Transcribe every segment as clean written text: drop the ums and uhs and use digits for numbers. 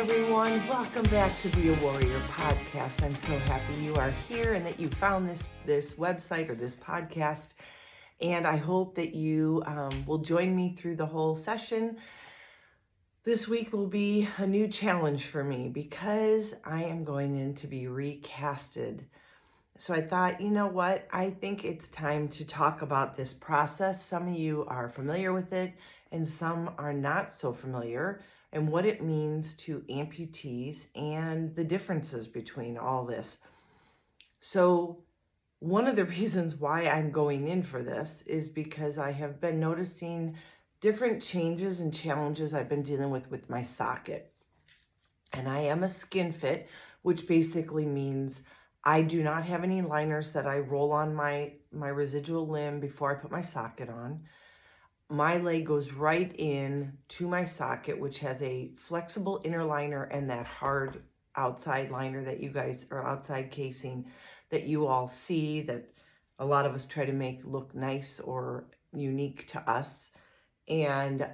everyone. Welcome back to Be a Warrior podcast. I'm so happy you are here and that you found this website or this podcast. And I hope that you will join me through the whole session. This week will be a new challenge for me because I am going in to be recasted. So I thought, you know what? I think it's time to talk about this process. Some of you are familiar with it and some are not so familiar, and what it means to amputees and the differences between all this. So one of the reasons why I'm going in for this is because I have been noticing different changes and challenges I've been dealing with my socket. And I am a skin fit, which basically means I do not have any liners that I roll on my residual limb before I put my socket on. My leg goes right in to my socket, which has a flexible inner liner and that hard outside liner that you guys, or outside casing that you all see, that a lot of us try to make look nice or unique to us. And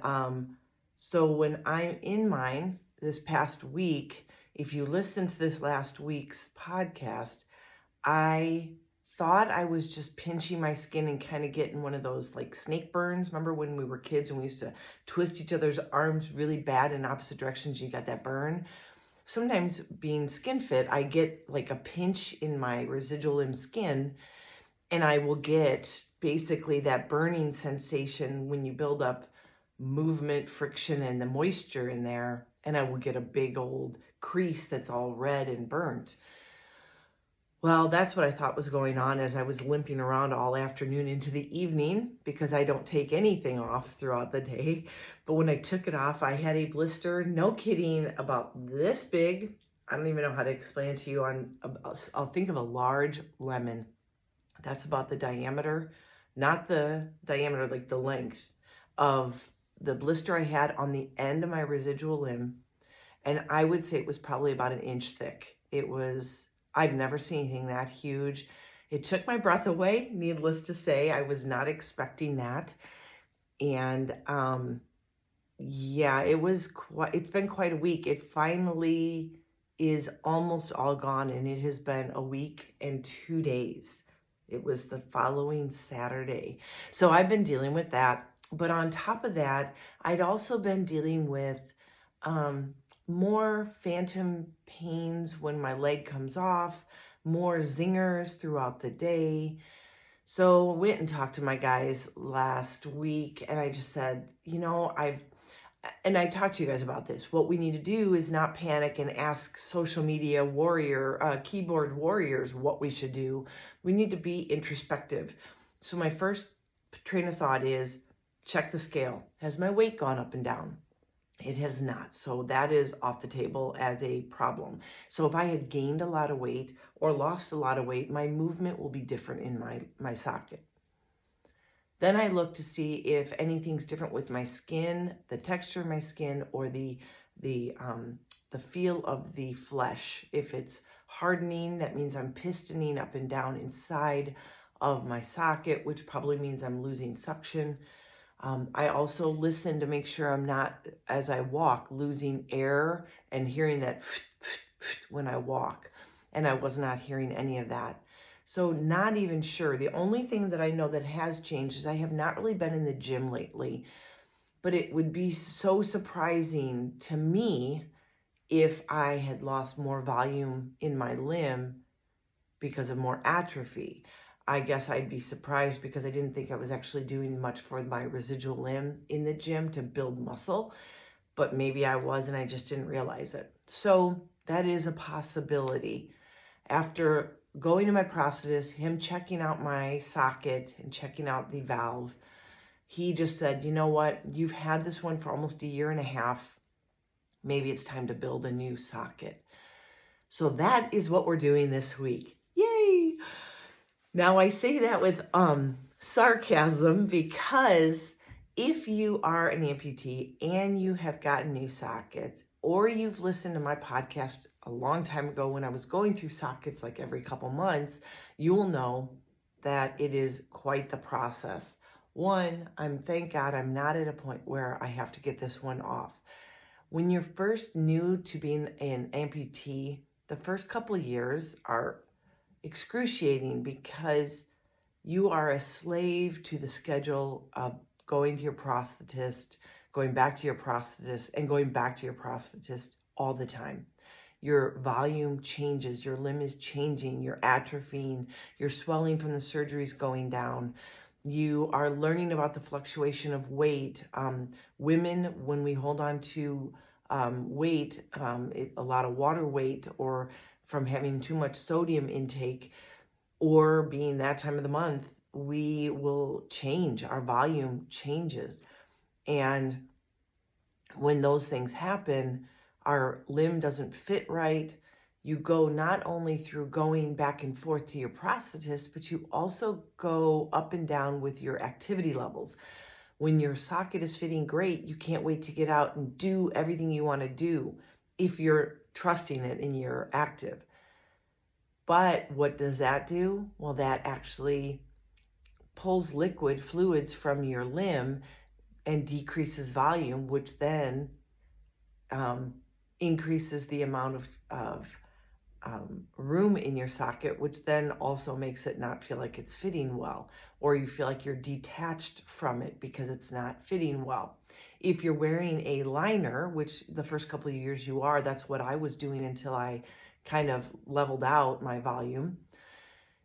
so when I'm in mine this past week, if you listen to this last week's podcast, I thought I was just pinching my skin and kind of getting one of those like snake burns. Remember when we were kids and we used to twist each other's arms really bad in opposite directions, you got that burn? Sometimes being skin fit, I get like a pinch in my residual limb skin, and I will get basically that burning sensation when you build up movement, friction, and the moisture in there, and I will get a big old crease that's all red and burnt. Well, that's what I thought was going on as I was limping around all afternoon into the evening, because I don't take anything off throughout the day. But when I took it off, I had a blister, no kidding, about this big. I don't even know how to explain it to you. I'll think of a large lemon. That's about the diameter, not the diameter, like the length of the blister I had on the end of my residual limb. And I would say it was probably about an inch thick. I've never seen anything that huge. It took my breath away, needless to say. I was not expecting that. And it's been quite a week. It finally is almost all gone, and it has been a week and 2 days. It was the following Saturday. So I've been dealing with that. But on top of that, I'd also been dealing with more phantom pains when my leg comes off, more zingers throughout the day. So I went and talked to my guys last week, and I just said, I talked to you guys about this. What we need to do is not panic and ask social media keyboard warriors what we should do. We need to be introspective. So my first train of thought is check the scale. Has my weight gone up and down? It has not. So that is off the table as a problem. So if I had gained a lot of weight or lost a lot of weight, my movement will be different in my socket. Then I look to see if anything's different with my skin, the texture of my skin, or the feel of the flesh. If it's hardening, that means I'm pistoning up and down inside of my socket, which probably means I'm losing suction. I also listen to make sure I'm not, as I walk, losing air and hearing that when I walk. And I was not hearing any of that. So not even sure. The only thing that I know that has changed is I have not really been in the gym lately. But it would be so surprising to me if I had lost more volume in my limb because of more atrophy. I guess I'd be surprised because I didn't think I was actually doing much for my residual limb in the gym to build muscle, but maybe I was and I just didn't realize it. So that is a possibility. After going to my prosthetist, him checking out my socket and checking out the valve, he just said, you know what, you've had this one for almost 1.5 years. Maybe it's time to build a new socket. So that is what we're doing this week. Yay! Now I say that with sarcasm, because if you are an amputee and you have gotten new sockets, or you've listened to my podcast a long time ago when I was going through sockets like every couple months, you will know that it is quite the process. One, thank God I'm not at a point where I have to get this one off. When you're first new to being an amputee, the first couple of years are excruciating because you are a slave to the schedule of going to your prosthetist, going back to your prosthetist, and going back to your prosthetist all the time. Your volume changes, your limb is changing, you're atrophying, your swelling from the surgery is going down. You are learning about the fluctuation of weight. Women, when we hold on to weight, a lot of water weight, or from having too much sodium intake, or being that time of the month, we will change, our volume changes. And when those things happen, our limb doesn't fit right. You go not only through going back and forth to your prosthetist, but you also go up and down with your activity levels. When your socket is fitting great, you can't wait to get out and do everything you want to do if you're trusting it and you're active. But what does that do? Well, that actually pulls liquid fluids from your limb and decreases volume, which then increases the amount of room in your socket, which then also makes it not feel like it's fitting well, or you feel like you're detached from it because it's not fitting well. If you're wearing a liner, which the first couple of years you are, that's what I was doing until I kind of leveled out my volume.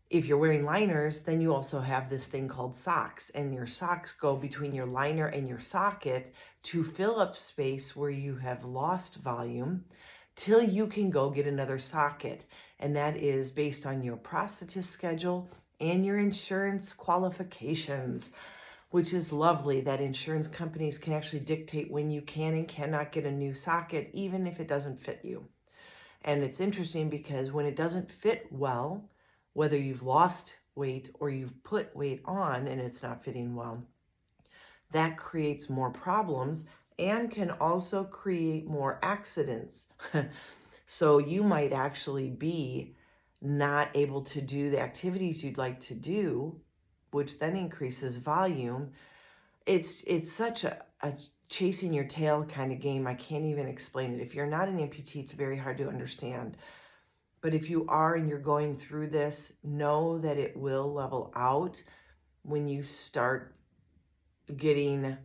If you're wearing liners, then you also have this thing called socks, and your socks go between your liner and your socket to fill up space where you have lost volume till you can go get another socket. And that is based on your prosthetist schedule and your insurance qualifications, which is lovely that insurance companies can actually dictate when you can and cannot get a new socket, even if it doesn't fit you. And it's interesting because when it doesn't fit well, whether you've lost weight or you've put weight on and it's not fitting well, that creates more problems and can also create more accidents. So you might actually be not able to do the activities you'd like to do, which then increases volume. It's such a chasing your tail kind of game. I can't even explain it. If you're not an amputee, it's very hard to understand. But if you are and you're going through this, know that it will level out when you start getting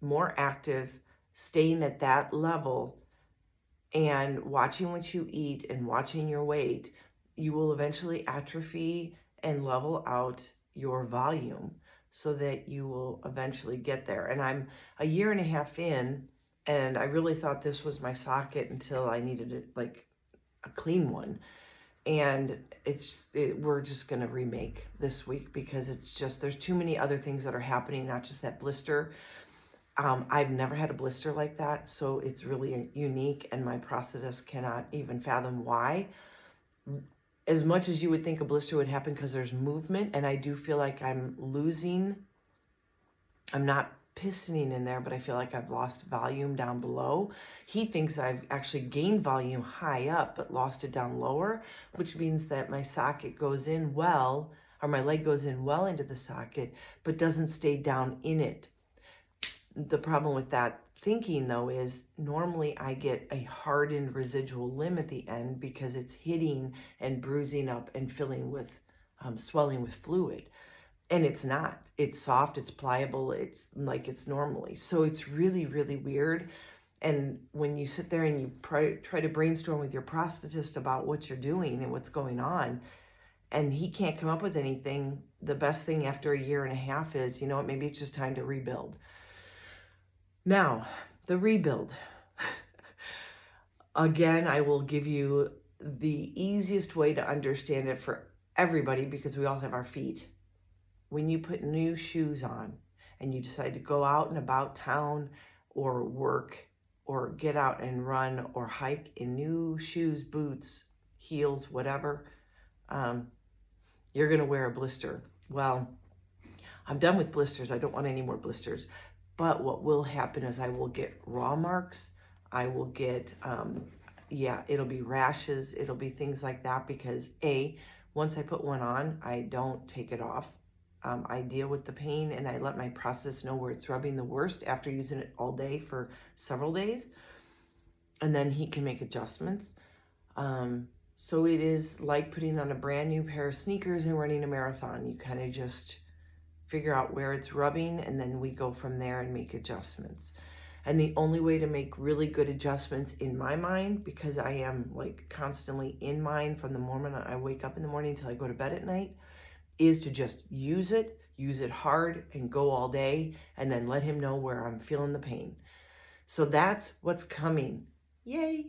more active, staying at that level, and watching what you eat and watching your weight. You will eventually atrophy and level out your volume so that you will eventually get there. And I'm a year and a half in, and I really thought this was my socket until I needed it, like a clean one. And we're just going to remake this week because it's just, there's too many other things that are happening, not just that blister. I've never had a blister like that, so it's really unique, and my prosthetist cannot even fathom why. As much as you would think a blister would happen because there's movement, and I do feel like I'm not pistoning in there, but I feel like I've lost volume down below. He thinks I've actually gained volume high up, but lost it down lower, which means that my socket goes in well, or my leg goes in well into the socket, but doesn't stay down in it. The problem with that thinking, though, is normally I get a hardened residual limb at the end because it's hitting and bruising up and filling with swelling with fluid. And it's not. It's soft, it's pliable, it's like it's normally. So it's really, really weird. And when you sit there and you try to brainstorm with your prosthetist about what you're doing and what's going on, and he can't come up with anything, the best thing after a year and a half is, you know what, maybe it's just time to rebuild. Now, the rebuild. Again, I will give you the easiest way to understand it for everybody because we all have our feet. When you put new shoes on and you decide to go out and about town or work or get out and run or hike in new shoes, boots, heels, whatever, you're going to wear a blister. Well, I'm done with blisters. I don't want any more blisters. But what will happen is I will get raw marks. I will get, it'll be rashes. It'll be things like that because once I put one on, I don't take it off. idea with the pain, and I let my prosthetist know where it's rubbing the worst after using it all day for several days, and then he can make adjustments. So it is like putting on a brand new pair of sneakers and running a marathon. You kind of just figure out where it's rubbing, and then we go from there and make adjustments. And the only way to make really good adjustments in my mind, because I am like constantly in mind from the moment I wake up in the morning until I go to bed at night, is to just use it hard, and go all day, and then let him know where I'm feeling the pain. So that's what's coming. Yay.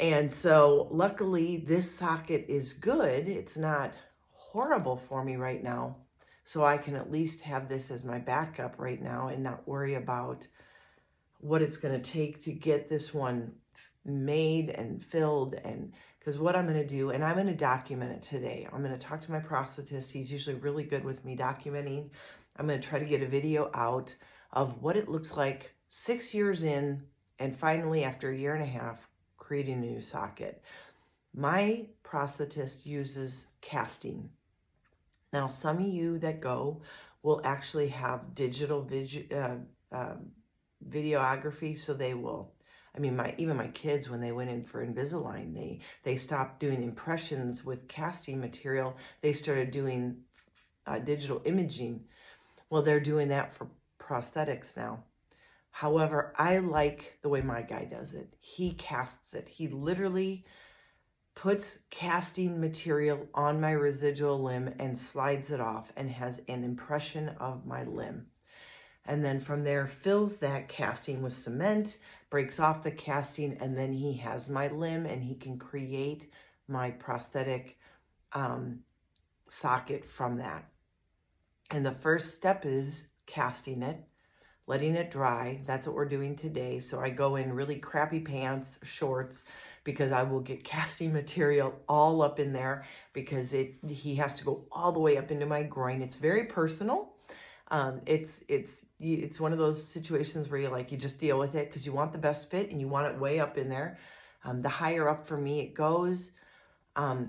And so luckily this socket is good. It's not horrible for me right now. So I can at least have this as my backup right now and not worry about what it's going to take to get this one made and filled. And because what I'm going to do, and I'm going to document it today. I'm going to talk to my prosthetist. He's usually really good with me documenting. I'm going to try to get a video out of what it looks like 6 years in, and finally after a year and a half, creating a new socket. My prosthetist uses casting. Now, some of you that go will actually have digital videography, so they will, I mean, even my kids, when they went in for Invisalign, they stopped doing impressions with casting material. They started doing digital imaging. Well, they're doing that for prosthetics now. However, I like the way my guy does it. He casts it. He literally puts casting material on my residual limb and slides it off and has an impression of my limb. And then from there fills that casting with cement, breaks off the casting, and then he has my limb and he can create my prosthetic socket from that. And the first step is casting it, letting it dry. That's what we're doing today. So I go in really crappy pants, shorts, because I will get casting material all up in there, because he has to go all the way up into my groin. It's very personal. It's one of those situations where you just deal with it because you want the best fit and you want it way up in there. The higher up for me it goes,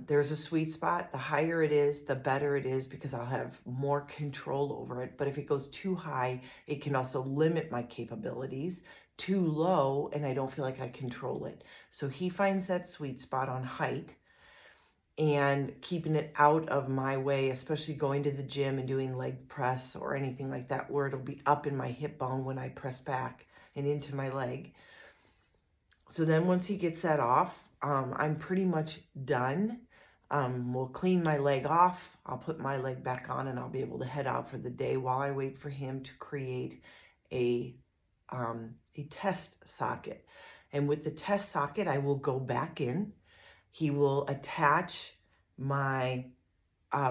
there's a sweet spot. The higher it is, the better it is, because I'll have more control over it. But if it goes too high, it can also limit my capabilities. Too low, and I don't feel like I control it. So he finds that sweet spot on height and keeping it out of my way, especially going to the gym and doing leg press or anything like that, where it'll be up in my hip bone when I press back and into my leg. So then once he gets that off, I'm pretty much done. We'll clean my leg off. I'll put my leg back on and I'll be able to head out for the day while I wait for him to create a test socket. And with the test socket, I will go back in. He will attach my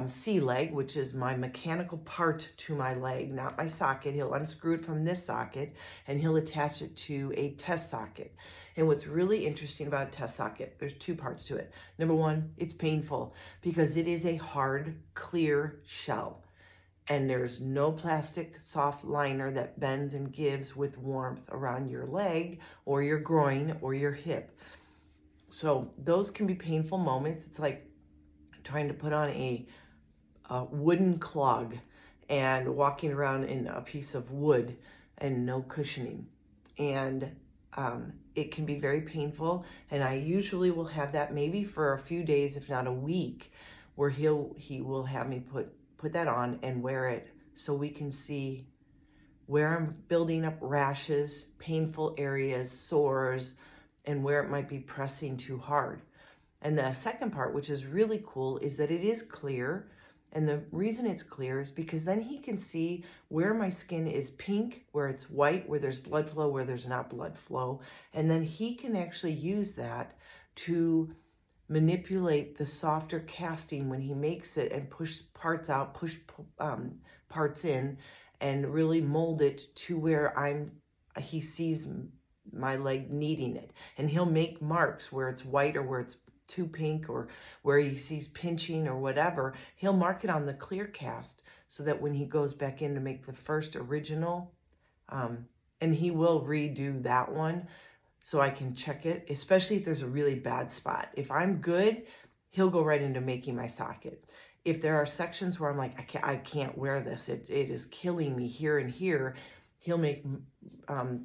C-leg, which is my mechanical part to my leg, not my socket. He'll unscrew it from this socket and he'll attach it to a test socket. And what's really interesting about a test socket, there's two parts to it. Number one, it's painful because it is a hard, clear shell. And there's no plastic soft liner that bends and gives with warmth around your leg or your groin or your hip. So those can be painful moments. It's like trying to put on a wooden clog and walking around in a piece of wood and no cushioning. And it can be very painful. And I usually will have that maybe for a few days, if not a week, where he will have me put that on and wear it so we can see where I'm building up rashes, painful areas, sores, and where it might be pressing too hard. And the second part, which is really cool, is that it is clear. And the reason it's clear is because then he can see where my skin is pink, where it's white, where there's blood flow, where there's not blood flow. And then he can actually use that to manipulate the softer casting when he makes it and push parts out, push parts in, and really mold it to where he sees my leg needing it. And he'll make marks where it's white or where it's too pink or where he sees pinching or whatever. He'll mark it on the clear cast so that when he goes back in to make the first original, and he will redo that one so I can check it, especially if there's a really bad spot. If I'm good, he'll go right into making my socket. If there are sections where I'm like, I can't wear this, it is killing me here and here, he'll make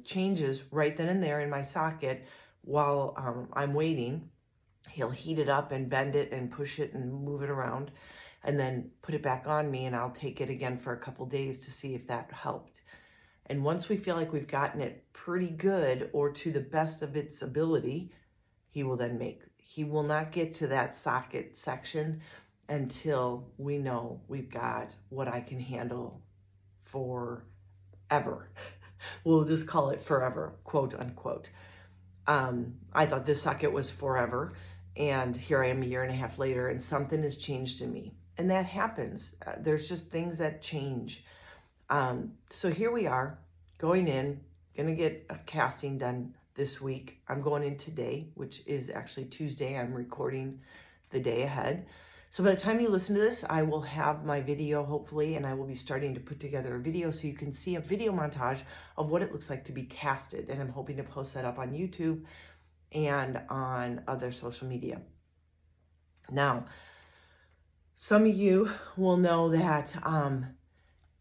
changes right then and there in my socket while I'm waiting. He'll heat it up and bend it and push it and move it around and then put it back on me, and I'll take it again for a couple days to see if that helped. And once we feel like we've gotten it pretty good or to the best of its ability, he will not get to that socket section until we know we've got what I can handle forever. We'll just call it forever, quote unquote. I thought this socket was forever, and here I am a year and a half later, and something has changed in me. And that happens. There's just things that change. So here we are, going in, gonna get a casting done this week. I'm going in today, which is actually Tuesday. I'm recording the day ahead. So by the time you listen to this, I will have my video, hopefully, and I will be starting to put together a video so you can see a video montage of what it looks like to be casted. And I'm hoping to post that up on YouTube and on other social media. Now, some of you will know that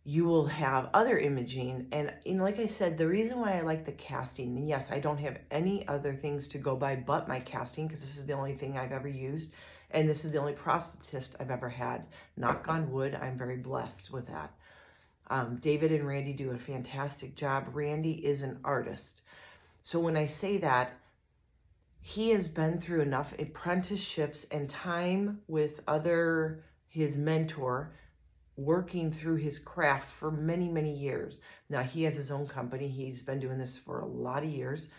you will have other imaging. And like I said, the reason why I like the casting, and yes, I don't have any other things to go by but my casting, because this is the only thing I've ever used. And this is the only prosthetist I've ever had. Knock on wood, I'm very blessed with that. David and Randy do a fantastic job. Randy is an artist. So when I say that, he has been through enough apprenticeships and time with his mentor, working through his craft for many, many years. Now, he has his own company. He's been doing this for a lot of years.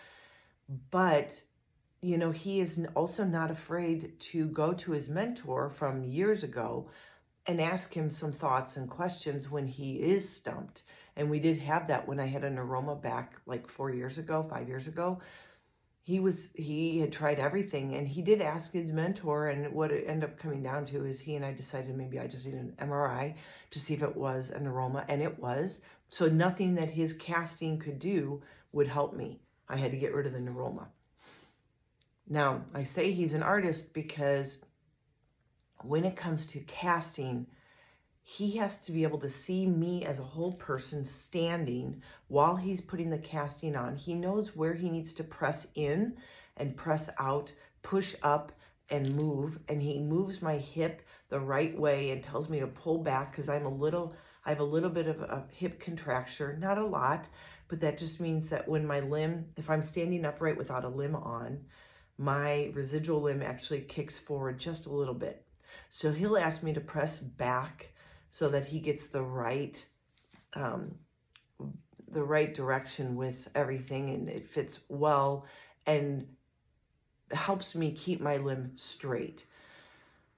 But he is also not afraid to go to his mentor from years ago and ask him some thoughts and questions when he is stumped. And we did have that when I had a neuroma back like 5 years ago. He had tried everything, and he did ask his mentor, and what it ended up coming down to is he and I decided maybe I just need an MRI to see if it was a neuroma, and it was. So nothing that his casting could do would help me. I had to get rid of the neuroma. Now, I say he's an artist because when it comes to casting, he has to be able to see me as a whole person standing while he's putting the casting on. He knows where he needs to press in and press out, push up and move. And he moves my hip the right way and tells me to pull back because I have a little bit of a hip contracture, not a lot, but that just means that when my limb, if I'm standing upright without a limb on, my residual limb actually kicks forward just a little bit. So he'll ask me to press back so that he gets the right direction with everything, and it fits well and helps me keep my limb straight.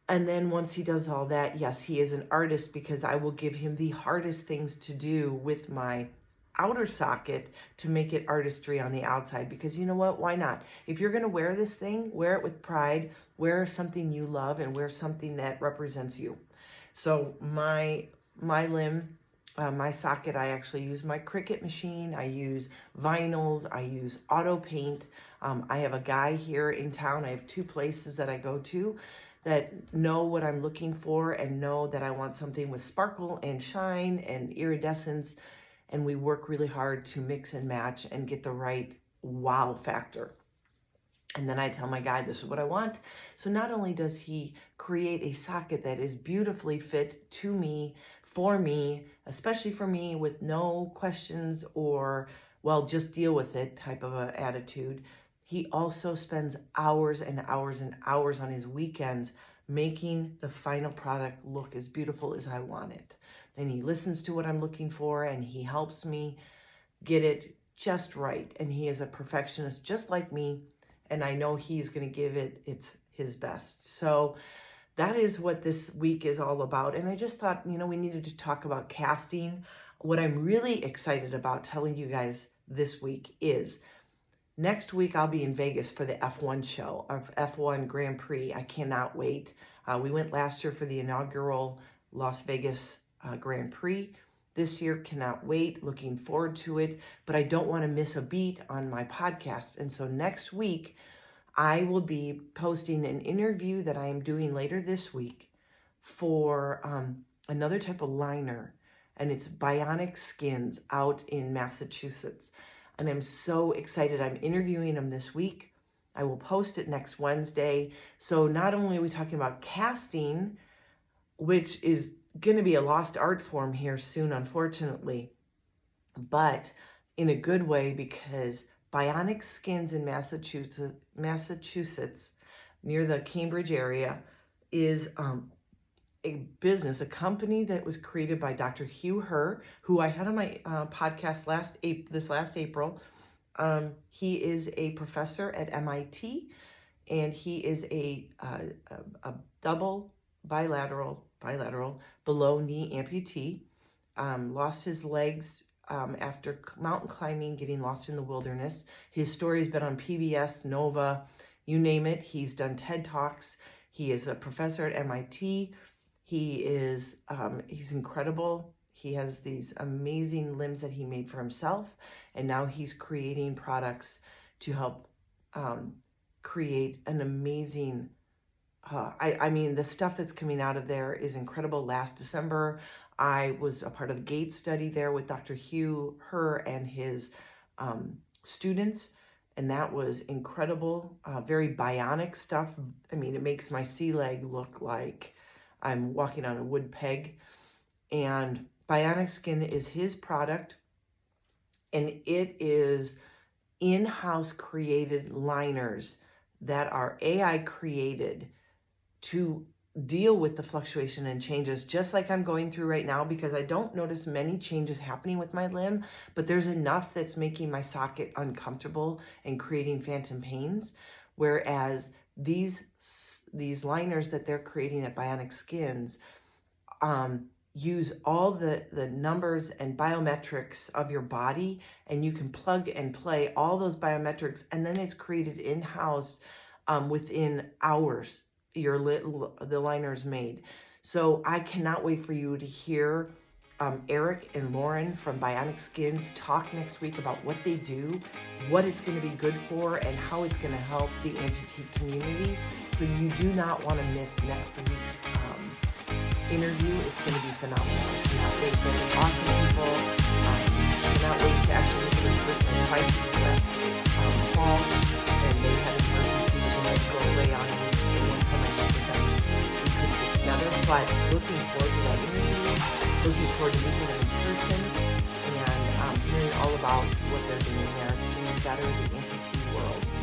And then once he does all that, yes, he is an artist, because I will give him the hardest things to do with my outer socket to make it artistry on the outside, because you know what, why not? If you're going to wear this thing, wear it with pride, wear something you love, and wear something that represents you. So my limb, my socket, I actually use my Cricut machine, I use vinyls, I use auto paint. I have a guy here in town, I have 2 places that I go to that know what I'm looking for and know that I want something with sparkle and shine and iridescence. And we work really hard to mix and match and get the right wow factor. And then I tell my guy, this is what I want. So not only does he create a socket that is beautifully fit to me, for me, especially for me, with no questions or, well, just deal with it type of an attitude, he also spends hours and hours and hours on his weekends making the final product look as beautiful as I want it. And he listens to what I'm looking for, and he helps me get it just right. And he is a perfectionist just like me, and I know he's going to give it his best. So that is what this week is all about. And I just thought, we needed to talk about casting. What I'm really excited about telling you guys this week is next week I'll be in Vegas for the F1 show, of F1 Grand Prix. I cannot wait. We went last year for the inaugural Las Vegas Grand Prix. This year, cannot wait, looking forward to it, but I don't want to miss a beat on my podcast. And so next week, I will be posting an interview that I am doing later this week for another type of liner, and it's Bionic Skins out in Massachusetts. And I'm so excited. I'm interviewing them this week. I will post it next Wednesday. So not only are we talking about casting, which is going to be a lost art form here soon, unfortunately, but in a good way, because Bionic Skins in Massachusetts, near the Cambridge area, is a business, a company that was created by Dr. Hugh Herr, who I had on my podcast this last April. He is a professor at MIT, and he is a double bilateral below knee amputee. Lost his legs after mountain climbing, getting lost in the wilderness. His story's been on PBS, Nova, you name it. He's done TED Talks. He is a professor at MIT. He's incredible. He has these amazing limbs that he made for himself, and now he's creating products to help create an amazing, I mean, the stuff that's coming out of there is incredible. Last December, I was a part of the GATE study there with Dr. Hugh Herr and his students, and that was incredible. Very bionic stuff. I mean, it makes my sea leg look like I'm walking on a wood peg. And Bionic Skin is his product, and it is in-house created liners that are AI created to deal with the fluctuation and changes, just like I'm going through right now, because I don't notice many changes happening with my limb, but there's enough that's making my socket uncomfortable and creating phantom pains. Whereas these liners that they're creating at Bionic Skins use all the numbers and biometrics of your body, and you can plug and play all those biometrics, and then it's created in-house within hours. The liner's made. So I cannot wait for you to hear Eric and Lauren from Bionic Skins talk next week about what they do, what it's going to be good for, and how it's going to help the amputee community. So you do not want to miss next week's interview. It's going to be phenomenal. Cannot wait. They're awesome people. Cannot wait to actually look at them first. I tried to do last fall, and they had an emergency that they had to go away on. But looking forward to that interview, looking forward to meeting them in person, and hearing all about what they're doing there to better the amputee world's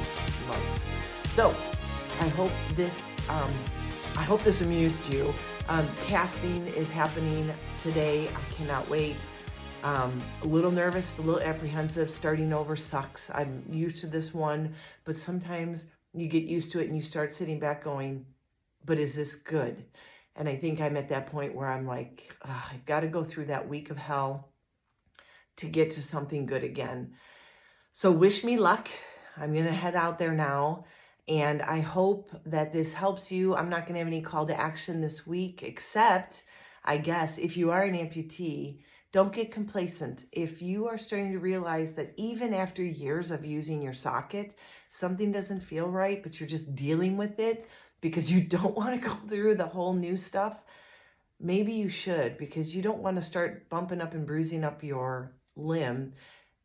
life. So I hope this amused you. Casting is happening today. I cannot wait. A little nervous, a little apprehensive. Starting over sucks. I'm used to this one, but sometimes you get used to it and you start sitting back going, but is this good? And I think I'm at that point where I'm like, I've got to go through that week of hell to get to something good again. So wish me luck. I'm going to head out there now. And I hope that this helps you. I'm not going to have any call to action this week, except, I guess, if you are an amputee, don't get complacent. If you are starting to realize that even after years of using your socket, something doesn't feel right, but you're just dealing with it, because you don't want to go through the whole new stuff, maybe you should, because you don't want to start bumping up and bruising up your limb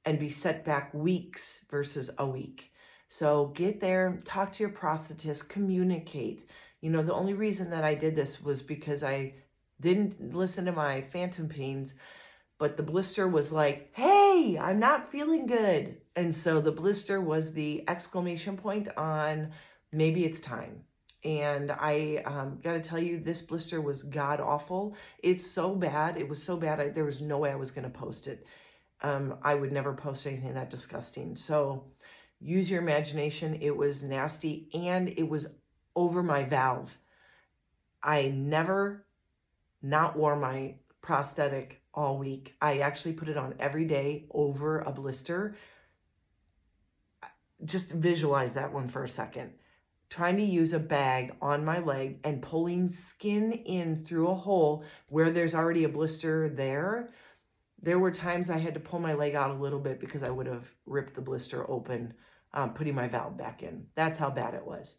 and be set back weeks versus a week. So get there, talk to your prosthetist, communicate. You know, the only reason that I did this was because I didn't listen to my phantom pains, but the blister was like, hey, I'm not feeling good. And so the blister was the exclamation point on maybe it's time. And I got to tell you, this blister was god awful. It's so bad. It was so bad. There was no way I was going to post it. I would never post anything that disgusting. So use your imagination. It was nasty, and it was over my valve. I never not wore my prosthetic all week. I actually put it on every day over a blister. Just visualize that one for a second. Trying to use a bag on my leg and pulling skin in through a hole where there's already a blister there. There were times I had to pull my leg out a little bit because I would have ripped the blister open, putting my valve back in. That's how bad it was.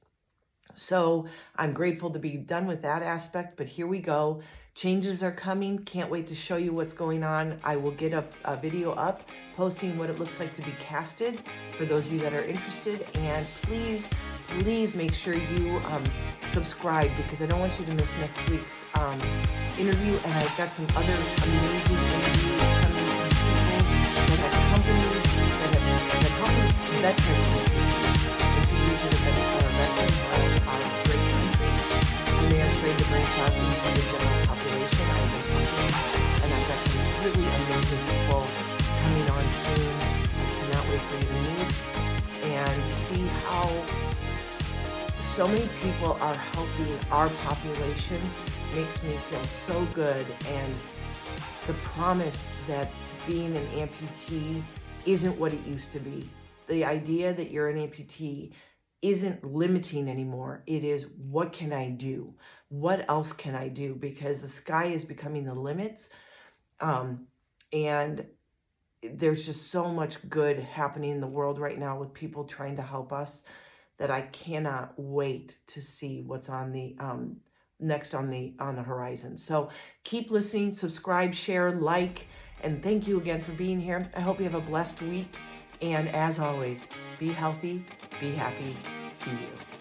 So I'm grateful to be done with that aspect, but here we go. Changes are coming. Can't wait to show you what's going on. I will get a video up posting what it looks like to be casted for those of you that are interested. And please make sure you subscribe, because I don't want you to miss next week's interview. And I've got some other amazing interviews coming from people that have companies that help veterans. Ready to branch out into the general population. And I've got some really amazing people coming on soon. I cannot wait for you to meet and see how so many people are helping our population. Makes me feel so good, and the promise that being an amputee isn't what it used to be. The idea that you're an amputee isn't limiting anymore. It is, what can I do? What else can I do? Because the sky is becoming the limits. And there's just so much good happening in the world right now with people trying to help us, that I cannot wait to see what's on the next on the horizon. So keep listening, subscribe, share, like, and thank you again for being here. I hope you have a blessed week. And as always, be healthy, be happy, be you.